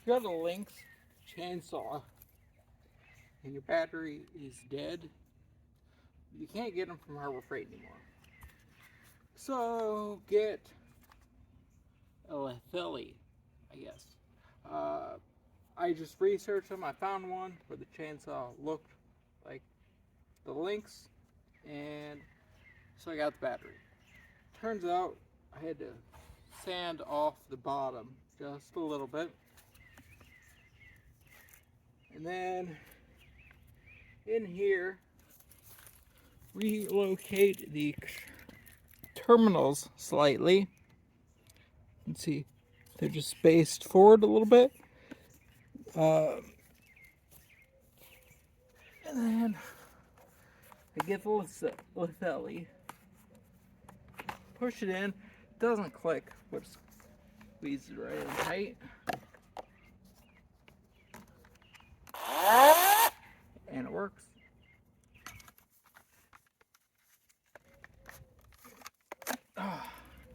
you got a Lynxx chainsaw and your battery is dead, you can't get them from Harbor Freight anymore. So get a Lithelli, I guess. I just researched them. I found one where the chainsaw looked like the Lynxx, and so I got the battery. Turns out I had to sand off the bottom just a little bit, and then in here relocate the terminals slightly. You can see they're just spaced forward a little bit. And then I get the Lithelli, push it in, doesn't click, but squeeze it right in tight. And it works.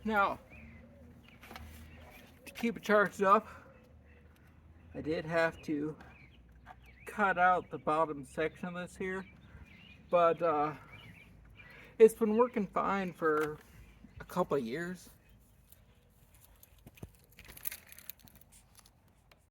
Now, to keep it charged up, I did have to cut out the bottom section of this here, but it's been working fine for a couple of years.